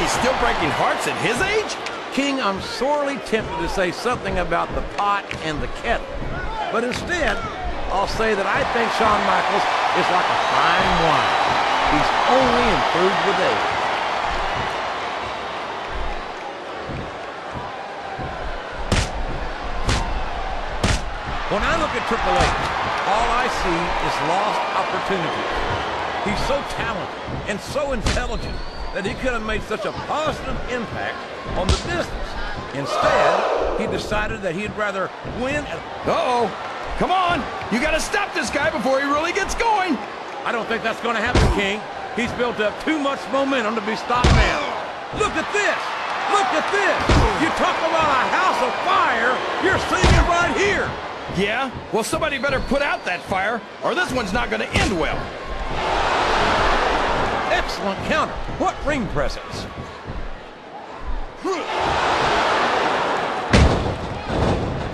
he's still breaking hearts at his age? King, I'm sorely tempted to say something about the pot and the kettle. But instead, I'll say that I think Shawn Michaels is like a fine wine. He's only improved with age. When I look at Triple H, all I see is lost opportunities. He's so talented and so intelligent that he could have made such a positive impact on the business. Instead, he decided that he'd rather win at... Uh-oh. Come on. You got to stop this guy before he really gets going. I don't think that's going to happen, King. He's built up too much momentum to be stopped now. Look at this. Look at this. You talk about a house of fire. You're seeing it right here. Yeah? Well, somebody better put out that fire, or this one's not going to end well. Excellent counter. What ring presence.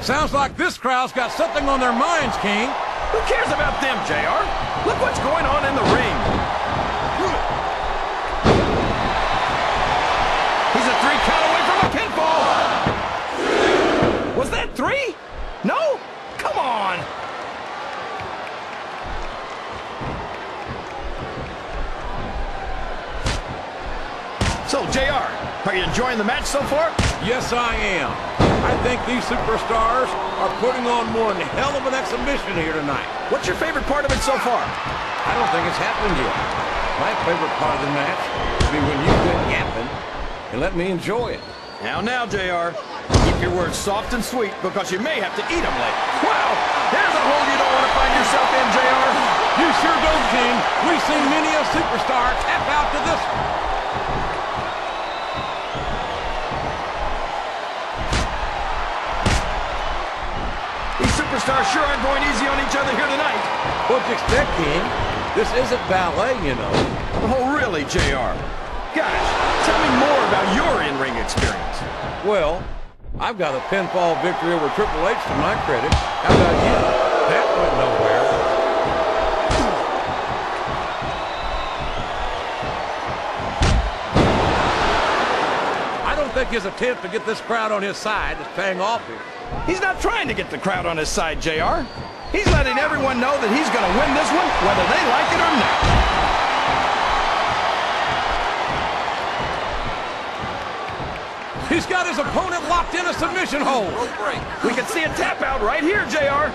Sounds like this crowd's got something on their minds, King. Who cares about them, JR? Look what's going on in the ring. He's a 3 count away from a pinfall. Was that 3? No? Come on. So, JR, are you enjoying the match so far? Yes, I am. I think these superstars are putting on one hell of an exhibition here tonight. What's your favorite part of it so far? I don't think it's happened yet. My favorite part of the match would be when you quit yapping and let me enjoy it. Now, JR, keep your words soft and sweet because you may have to eat them later. Wow, there's a hole you don't want to find yourself in, JR. You sure don't, King. We've seen many a superstar tap out to this one. Superstars sure aren't going easy on each other here tonight. What'd you expect, King? This isn't ballet, you know. Oh, really, JR? Gosh, tell me more about your in-ring experience. Well, I've got a pinfall victory over Triple H to my credit. How about you? That went nowhere. I don't think his attempt to get this crowd on his side is paying off here. He's not trying to get the crowd on his side, JR. He's letting everyone know that he's going to win this one, whether they like it or not. He's got his opponent locked in a submission hold. We can see a tap out right here, JR.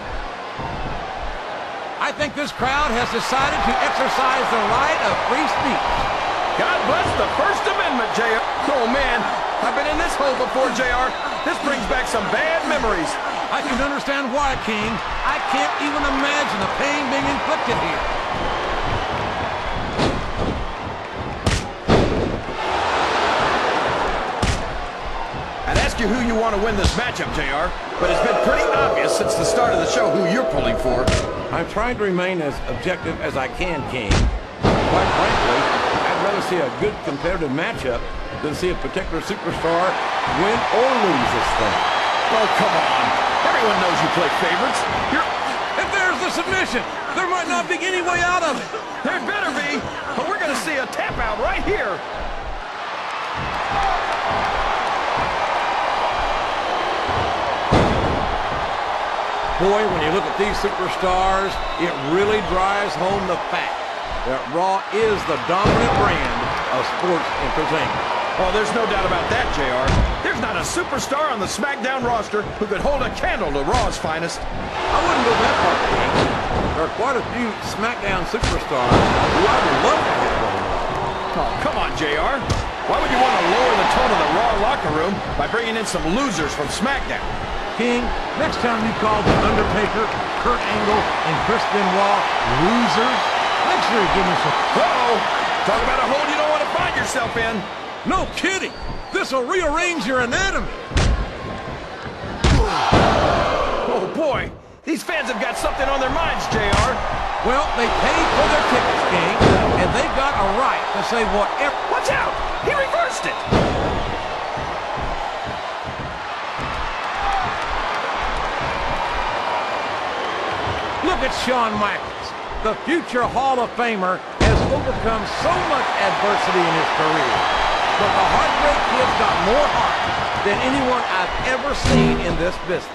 I think this crowd has decided to exercise the right of free speech. God bless the First Amendment, JR. Oh, man, I've been in this hole before, JR. This brings back some bad memories. I can understand why, King. I can't even imagine the pain being inflicted here. I'd ask you who you want to win this matchup, JR, but it's been pretty obvious since the start of the show who you're pulling for. I'm trying to remain as objective as I can, King. Quite frankly, I'd rather see a good competitive matchup than see a particular superstar win or lose this thing. Oh, come on. Everyone knows you play favorites. If there's the submission, there might not be any way out of it. There better be, but we're going to see a tap out right here. Boy, when you look at these superstars, it really drives home the fact that Raw is the dominant brand of sports entertainment. Oh, there's no doubt about that, JR. There's not a superstar on the SmackDown roster who could hold a candle to Raw's finest. I wouldn't go that far, King. There are quite a few SmackDown superstars who I would love to have on Raw. Oh, come on, JR. Why would you want to lower the tone of the Raw locker room by bringing in some losers from SmackDown? King, next time you call The Undertaker, Kurt Angle, and Chris Benoit losers, make sure you give me some... Uh-oh! Talk about a hole you don't want to find yourself in. No kidding! This'll rearrange your anatomy! Oh, boy! These fans have got something on their minds, JR. Well, they paid for their tickets, King, and they've got a right to say whatever... Watch out! He reversed it! Look at Shawn Michaels. The future Hall of Famer has overcome so much adversity in his career. but the Heartbreak Kid's got more heart than anyone I've ever seen in this business.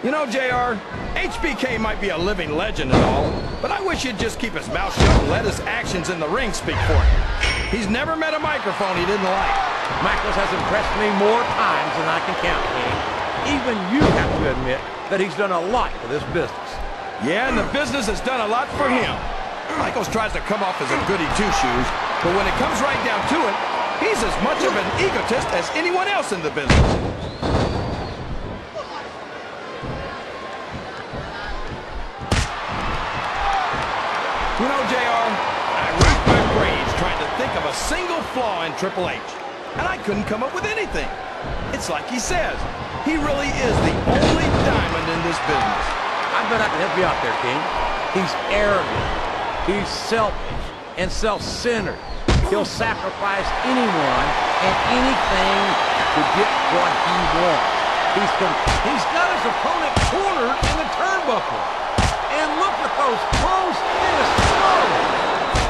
You know, JR, HBK might be a living legend and all, but I wish he'd just keep his mouth shut and let his actions in the ring speak for him. He's never met a microphone he didn't like. Michaels has impressed me more times than I can count, King. Even you have to admit that he's done a lot for this business. Yeah, and the business has done a lot for him. Michaels tries to come off as a goody two-shoes, but when it comes right down to it, he's as much of an egotist as anyone else in the business. You know, JR, I racked my brains trying to think of a single flaw in Triple H, and I couldn't come up with anything. It's like he says, he really is the only diamond in this business. I bet I can help you out there, King. He's arrogant, he's selfish, and self-centered. He'll sacrifice anyone and anything to get what he wants. He's got his opponent cornered in the turnbuckle. And look at those close fists.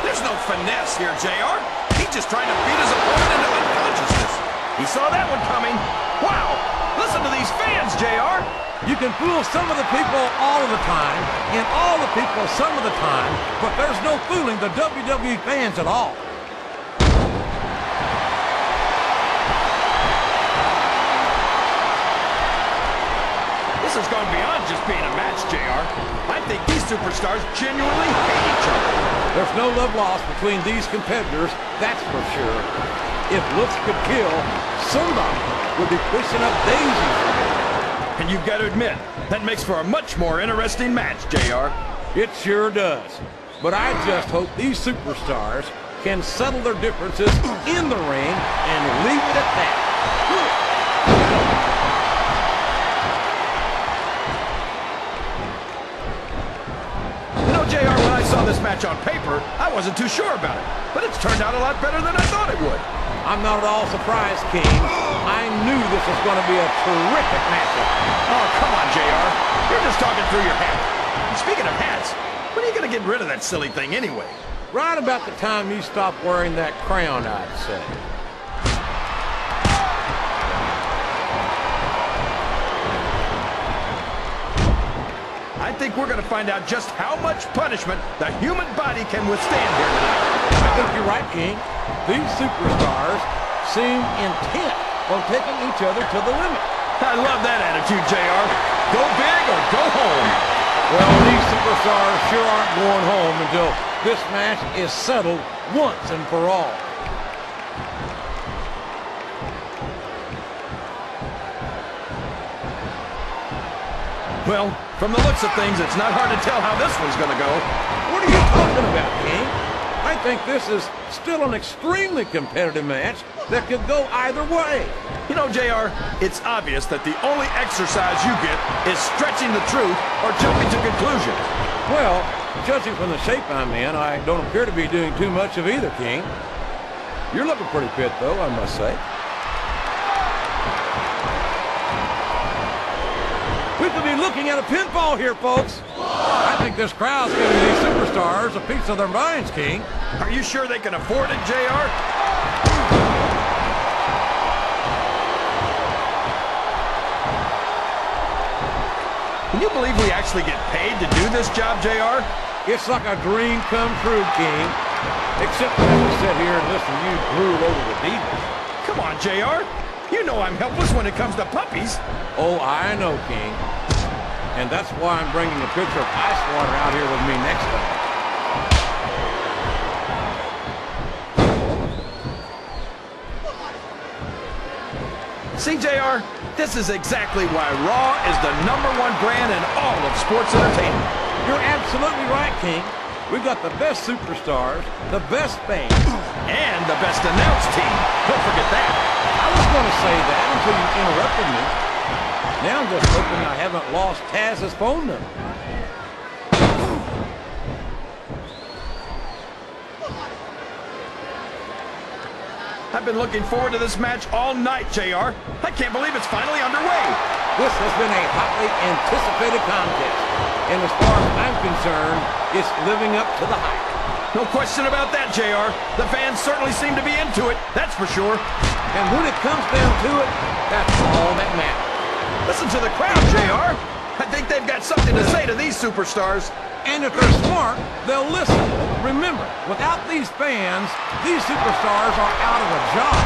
There's no finesse here, JR. He's just trying to beat his opponent into unconsciousness. He saw that one coming. Wow! Listen to these fans, JR. You can fool some of the people all of the time, and all the people some of the time, but there's no fooling the WWE fans at all. This has gone beyond just being a match, JR. I think these superstars genuinely hate each other. There's no love lost between these competitors, that's for sure. If looks could kill, somebody would be pushing up daisies. And you've got to admit, that makes for a much more interesting match, JR. It sure does. But I just hope these superstars can settle their differences in the ring and leave it at that. JR, when I saw this match on paper, I wasn't too sure about it, but it's turned out a lot better than I thought it would. I'm not at all surprised, King. I knew this was going to be a terrific matchup. Oh, come on, JR. You're just talking through your hat. And speaking of hats, when are you going to get rid of that silly thing anyway? Right about the time you stop wearing that crown, I'd say. I think we're going to find out just how much punishment the human body can withstand here tonight. I think you're right, King. These superstars seem intent on taking each other to the limit. I love that attitude, JR. Go big or go home. Well, these superstars sure aren't going home until this match is settled once and for all. Well, from the looks of things, it's not hard to tell how this one's going to go. What are you talking about, King? I think this is still an extremely competitive match that could go either way. You know, JR, it's obvious that the only exercise you get is stretching the truth or jumping to conclusions. Well, judging from the shape I'm in, I don't appear to be doing too much of either, King. You're looking pretty fit, though, I must say. We could be looking at a pinfall here, folks. I think this crowd's giving these superstars a piece of their minds, King. Are you sure they can afford it, JR? Can you believe we actually get paid to do this job, JR? It's like a dream come true, King. Except for having to sit here and listen to you drool over the divas. Come on, JR. You know I'm helpless when it comes to puppies. Oh, I know, King. And that's why I'm bringing a pitcher of ice water out here with me next time. See, JR, this is exactly why Raw is the #1 brand in all of sports entertainment. You're absolutely right, King. We've got the best superstars, the best fans, and the best announced team. Don't forget that. I was going to say that until you interrupted me. Now I'm just hoping I haven't lost Taz's phone number. I've been looking forward to this match all night, JR. I can't believe it's finally underway. This has been a hotly anticipated contest. And as far as I'm concerned, it's living up to the hype. No question about that, JR. The fans certainly seem to be into it, that's for sure. And when it comes down to it, that's all that matters. Listen to the crowd, JR. I think they've got something to say to these superstars. And if they're smart, they'll listen. Remember, without these fans, these superstars are out of a job.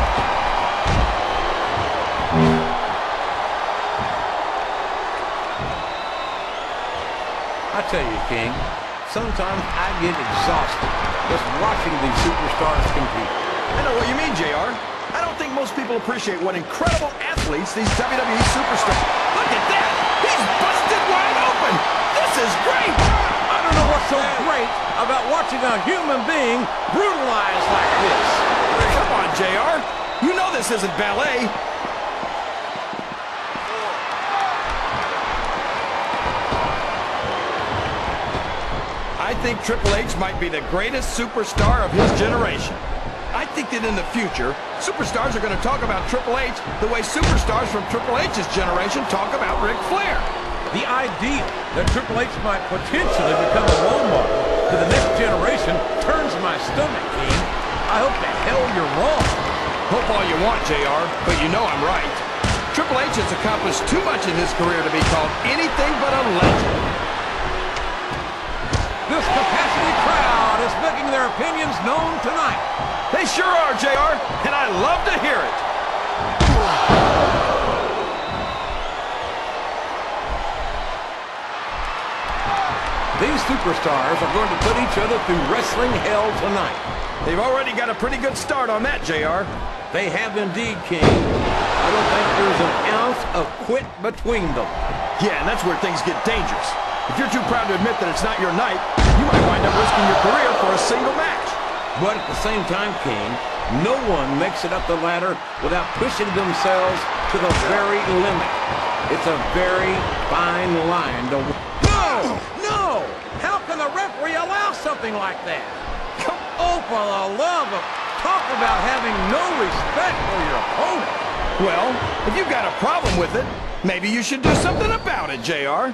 I tell you, King, sometimes I get exhausted just watching these superstars compete. I know what you mean, JR. I don't think most people appreciate what incredible athletes these WWE superstars... Look at that! He's busted wide open! This is great! I don't know what's so great about watching a human being brutalized like this. Come on, JR. You know this isn't ballet. I think Triple H might be the greatest superstar of his generation. I think that in the future, superstars are going to talk about Triple H the way superstars from Triple H's generation talk about Ric Flair. The idea that Triple H might potentially become a role model to the next generation turns my stomach, King. I hope the hell you're wrong. Hope all you want, JR, but you know I'm right. Triple H has accomplished too much in his career to be called anything but a legend. This capacity crowd is making their opinions known tonight. They sure are, JR, and I love to hear it. These superstars are going to put each other through wrestling hell tonight. They've already got a pretty good start on that, JR. They have indeed, King. I don't think there's an ounce of quit between them. Yeah, and that's where things get dangerous. If you're too proud to admit that it's not your night, you might wind up risking your career for a single match. But at the same time, King, no one makes it up the ladder without pushing themselves to the very limit. It's a very fine line to... No! No! How can the referee allow something like that? Oh, for the love of... Talk about having no respect for your opponent. Well, if you've got a problem with it, maybe you should do something about it, JR.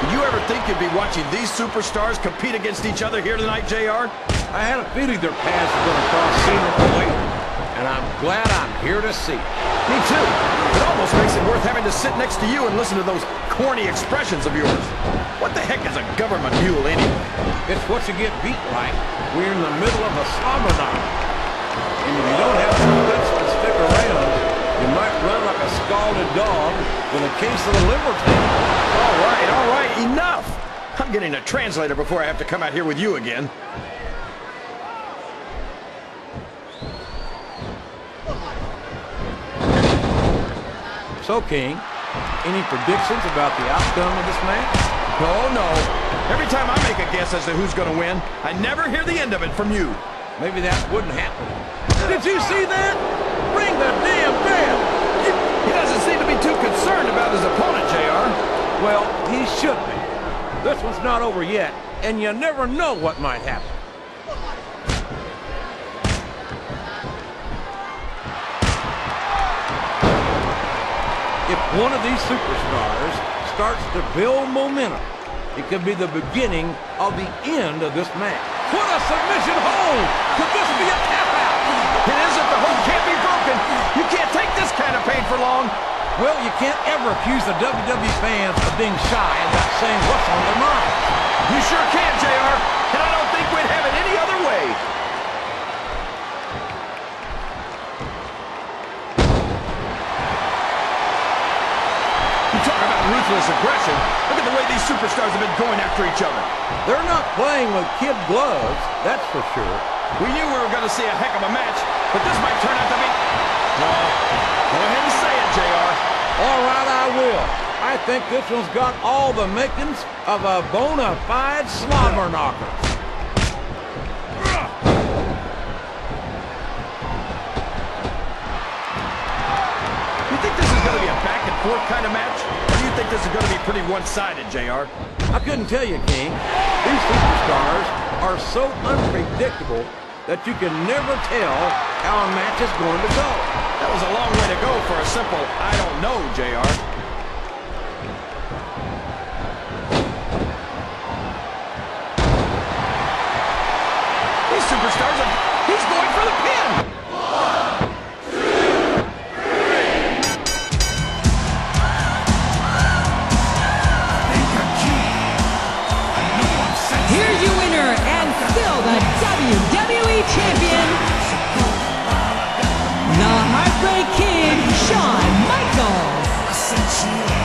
Did you ever think you'd be watching these superstars compete against each other here tonight, JR? I had a feeling their paths were going to cross sooner or later, and I'm glad I'm here to see it. Me too. It almost makes it worth having to sit next to you and listen to those corny expressions of yours. What the heck is a government mule anyway? It's what you get beat like. We're in the middle of a slobber knock. And if you don't have the guts to stick around, you might run like a scalded dog with a case of the liver tank. All right, enough! I'm getting a translator before I have to come out here with you again. So, King, any predictions about the outcome of this match? Oh, no. Every time I make a guess as to who's going to win, I never hear the end of it from you. Maybe that wouldn't happen. Did you see that? Ring the damn bell! He doesn't seem to be too concerned about his opponent, JR. Well, he should be. This one's not over yet, and you never know what might happen. If one of these superstars starts to build momentum, it could be the beginning of the end of this match. What a submission hold! Could this be a tap out? It is if the hold can't be broken. You can't take this kind of pain for long. Well, you can't ever accuse the WWE fans of being shy about saying what's on their mind. You sure can, JR, and I don't think we'd have it any other way. You talk about ruthless aggression. Look at the way these superstars have been going after each other. They're not playing with kid gloves, that's for sure. We knew we were going to see a heck of a match, but this might turn out to be... Well, go ahead and say it, JR. All right, I will. I think this one's got all the makings of a bona fide slobber knocker. You think this is going to be a back-and-forth kind of match? Or do you think this is going to be pretty one-sided, JR? I couldn't tell you, King. These superstars are so unpredictable that you can never tell how a match is going to go. That was a long way to go for a simple, I don't know, JR. King Shawn Michaels.